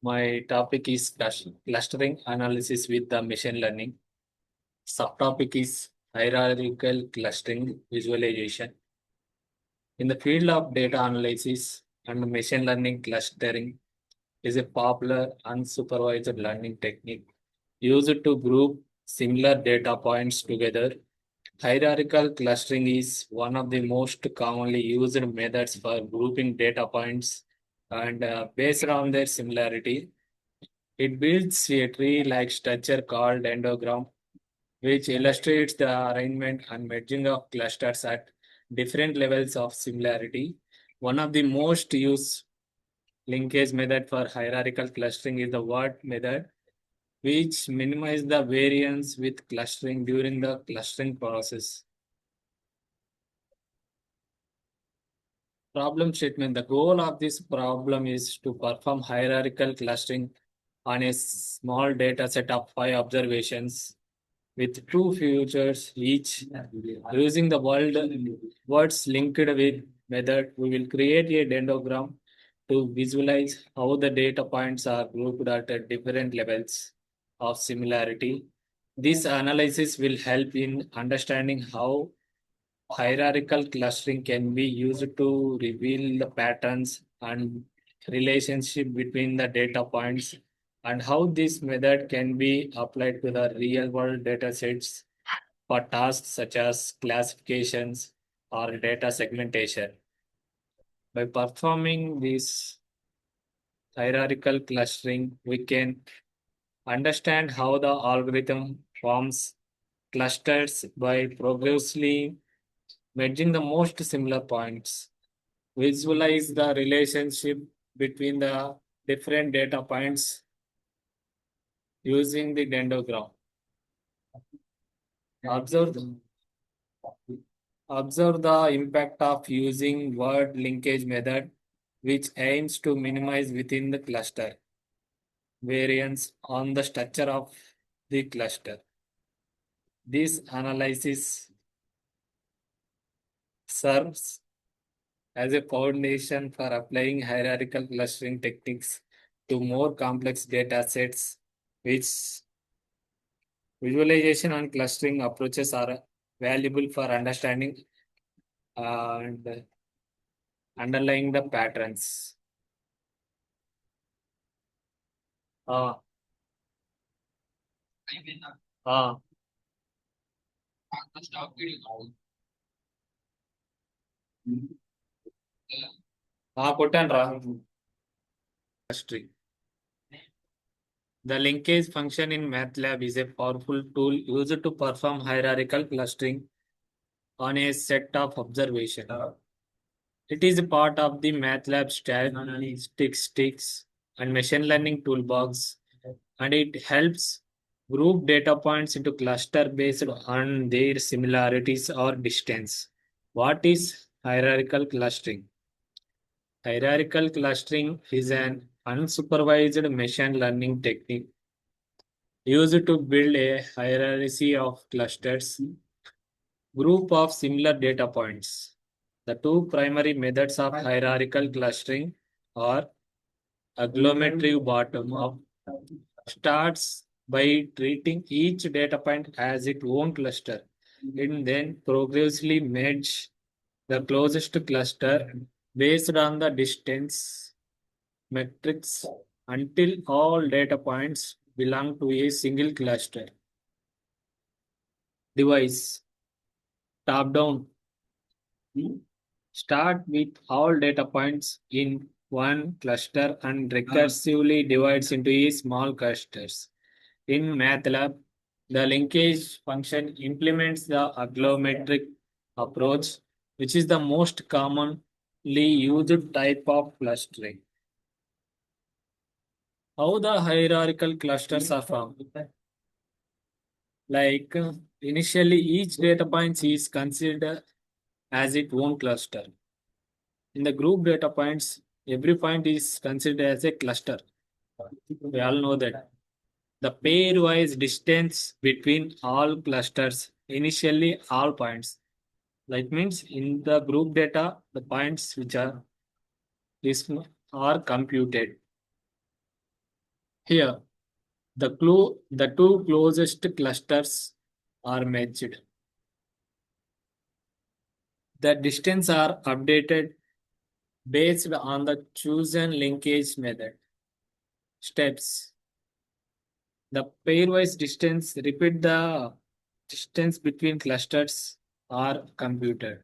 My topic is clustering analysis with the machine learning. Subtopic is hierarchical clustering visualization. In the field of data analysis and machine learning, clustering is a popular unsupervised learning technique used to group similar data points together. Hierarchical clustering is one of the most commonly used methods for grouping data points and based on their similarity. It builds a tree-like structure called endogram, which illustrates the arrangement and merging of clusters at different levels of similarity. One of the most used linkage method for hierarchical clustering is the word method, which minimizes the variance with clustering during the clustering process. Problem statement. The goal of this problem is to perform hierarchical clustering on a small data set of 5 observations with 2 features each. Using the words linked with method, we will create a dendrogram to visualize how the data points are grouped at different levels of similarity. This analysis will help in understanding how hierarchical clustering can be used to reveal the patterns and relationship between the data points and how this method can be applied to the real world data sets for tasks such as classifications or data segmentation. By performing this hierarchical clustering, we can understand how the algorithm forms clusters by progressively merging the most similar points. Visualize the relationship between the different data points using the dendrogram. Observe, observe the impact of using word linkage method, which aims to minimize within the cluster variance on the structure of the cluster. This analysis serves as a foundation for applying hierarchical clustering techniques to more complex data sets, which visualization and clustering approaches are valuable for understanding and underlying the patterns. Uh, uh, కొట్టాను రా clustering. The linkage function in MATLAB is a powerful tool used to perform hierarchical clustering on a set of observations. It is a part of the MATLAB statistics and machine learning toolbox, and it helps group data points into cluster based on their similarities or distance. What is hierarchical clustering? Hierarchical clustering is an unsupervised machine learning technique used to build a hierarchy of clusters, group of similar data points. The two primary methods of hierarchical clustering are agglomerative bottom up starts by treating each data point as its own cluster and then progressively merge the closest cluster based on the distance metrics until all data points belong to a single cluster. Device top down start with all data points in one cluster and recursively divides into a small clusters. In MATLAB, the linkage function implements the agglomerative approach, which is the most commonly used type of clustering. How the hierarchical clusters are formed? Like initially, each data point is considered as its own cluster. In the group data points, every point is considered as a cluster. We all know that. The pairwise distance between all clusters, initially all points. Like means in the group data, the points which are computed. Here, the two closest clusters are merged. The distance are updated based on the chosen linkage method. Steps. The pairwise distance repeat the distance between clusters are computed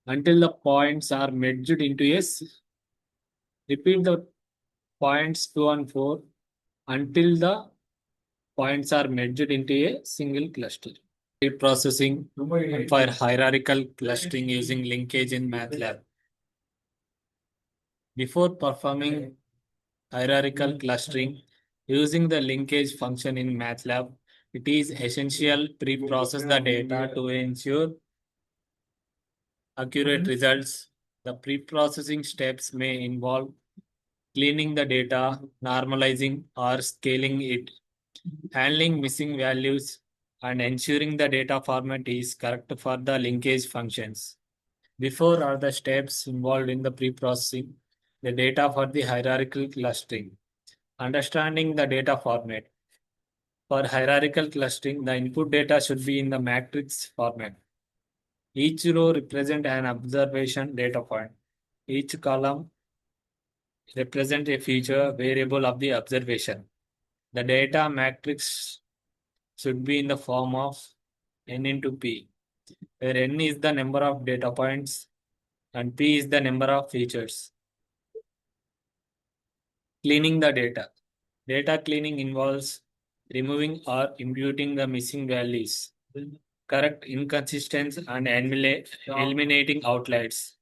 until the points are merged into repeat the points 2 and 4 until the points are merged into a single cluster. Processing for hierarchical clustering using linkage in MATLAB. Before performing hierarchical clustering using the linkage function in MATLAB, it is essential to pre-process the data to ensure accurate results. The pre-processing steps may involve cleaning the data, normalizing or scaling it, handling missing values, and ensuring the data format is correct for the linkage functions. Before are the steps involved in the pre-processing the data for the hierarchical clustering. Understanding the data format. For hierarchical clustering, the input data should be in the matrix format. Each row represents an observation data point. Each column represents a feature variable of the observation. The data matrix should be in the form of n into p, where n is the number of data points and p is the number of features. Cleaning the data. Data cleaning involves removing or imputing the missing values, correct inconsistencies, and eliminating outliers.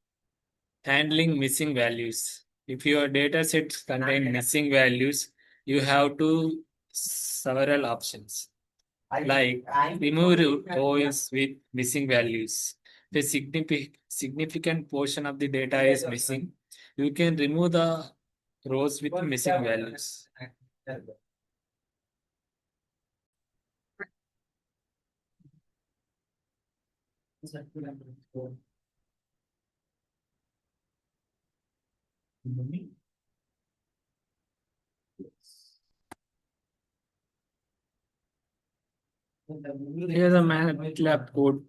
Handling missing values. If your data sets contain missing values, you have two several options. Like remove rows with missing values. If a significant portion of the data is missing, you can remove the rows with missing values. Here's a MATLAB code.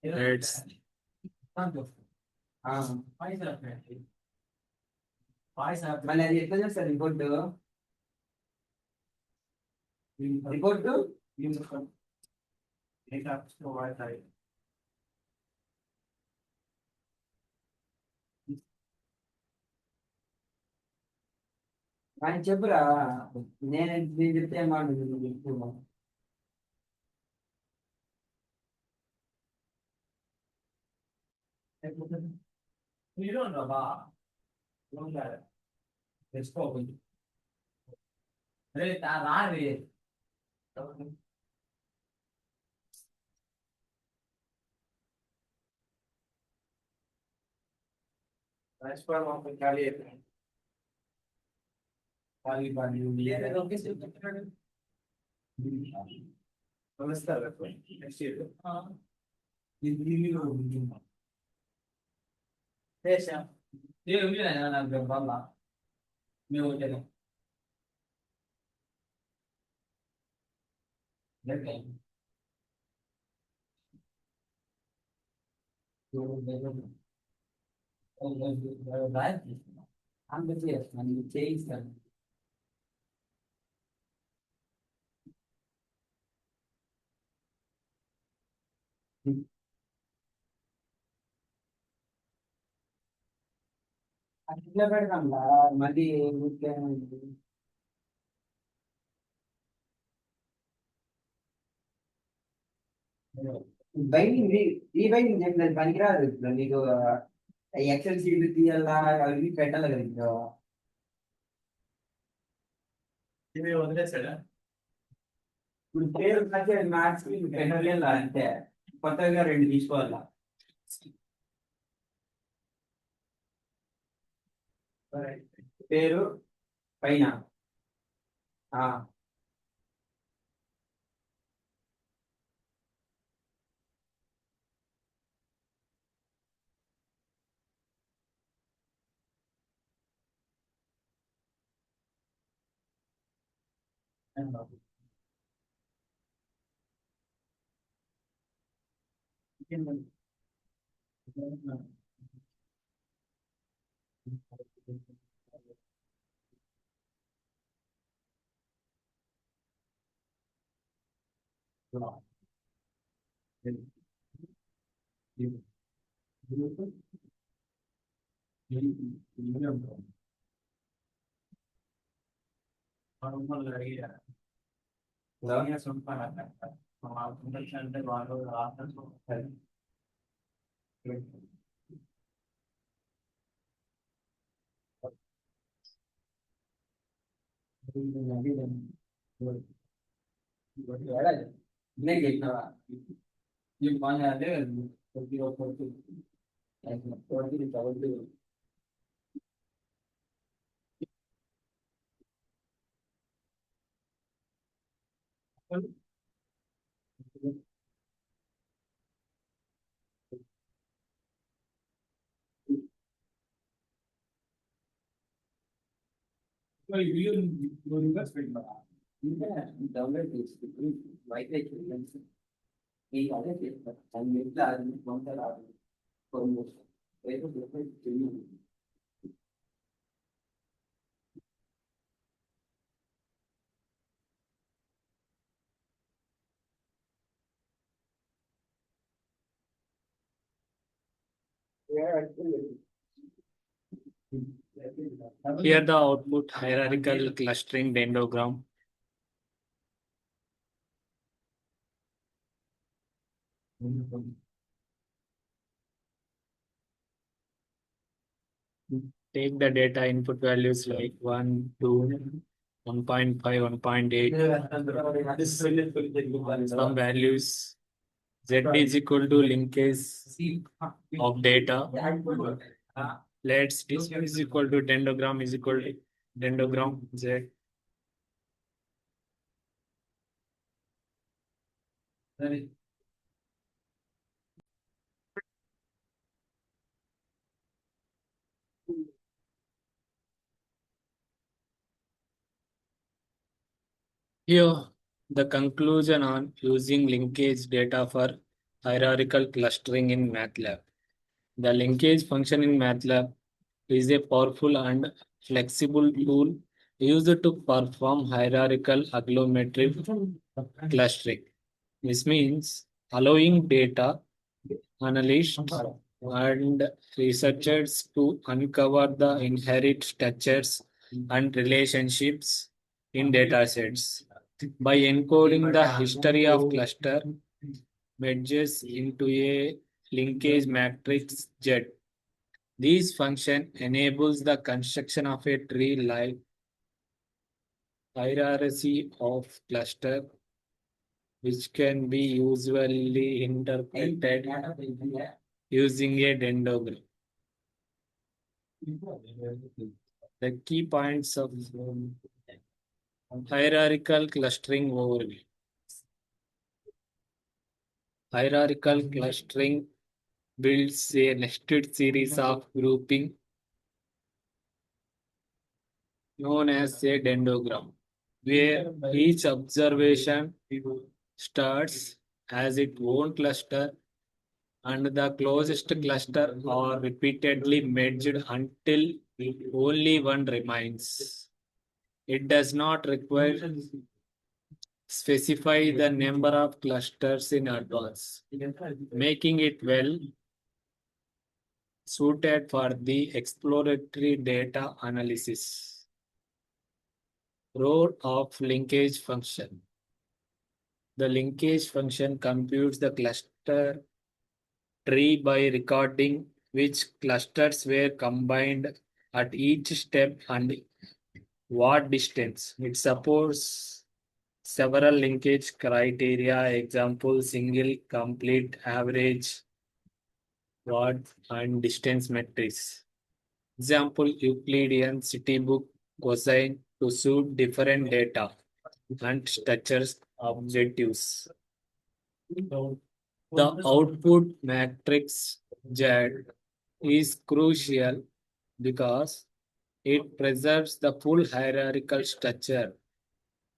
Let's మళ్ళీ అది ఎట్లా చేస్తారు report report ఆయన చెప్పురా నేను చెప్తే ఏం మాట చేయిస్తాను అట్లా పెడతాం మళ్ళీ ఊరికే బైండింగ్ ఈ బైండింగ్ చెప్పినది పనికిరాదు ఇప్పుడు నీకు ఎక్సెల్ షీట్ తీయాలా అవి పెట్టాలి కదా ఇంకా ఇప్పుడు పేరు మ్యాథ్స్ పెట్టాలి అంతే కొత్తగా రెండు తీసుకోవాలా పేరు పైన డౌన్లోడ్ చేసుకుంటూ వైఫై ఈ అదే చేస్తారు దాని ఎట్లా వంట రాదు ఏదో తెలియదు Here the output hierarchical clustering dendrogram. Take the data input values like 1, 2, 1.5, 1.8. Some values Z is equal to linkage of data. Let's this is equal to dendrogram is equal to dendrogram Z. Here, the conclusion on using linkage data for hierarchical clustering in MATLAB. The linkage function in MATLAB is a powerful and flexible tool used to perform hierarchical agglomerate clustering. This means allowing data analysts and researchers to uncover the inherent structures and relationships in datasets. By encoding the history of cluster merges into a linkage matrix Z. This function enables the construction of a tree-like hierarchy of cluster, which can be usually interpreted using a dendrogram. The key points of hierarchical clustering overview. Hierarchical clustering builds a nested series of grouping known as a dendrogram, where each observation starts as its own cluster and the closest cluster are repeatedly merged until only one remains. It does not require specify the number of clusters in advance, making it well suited for the exploratory data analysis. Role of linkage function. The linkage function computes the cluster tree by recording which clusters were combined at each step and what distance. It supports several linkage criteria, example, single, complete, average, what, and distance metrics. Example, Euclidean city book cosine to suit different data and structures objectives. The output matrix Z is crucial because it preserves the full hierarchical structure,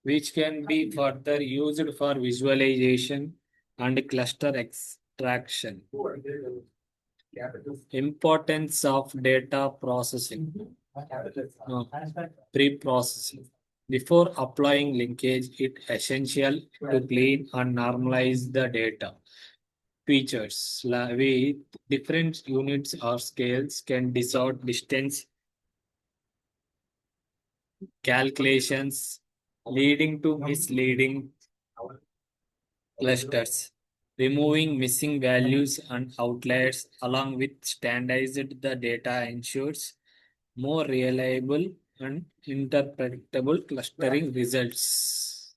which can be further used for visualization and cluster extraction. Importance of data processing. No, pre-processing. Before applying linkage, it essential to clean and normalize the data. Features with different units or scales can distort distance calculations, leading to misleading clusters. Removing missing values and outliers along with standardized the data ensures more reliable and interpretable clustering results.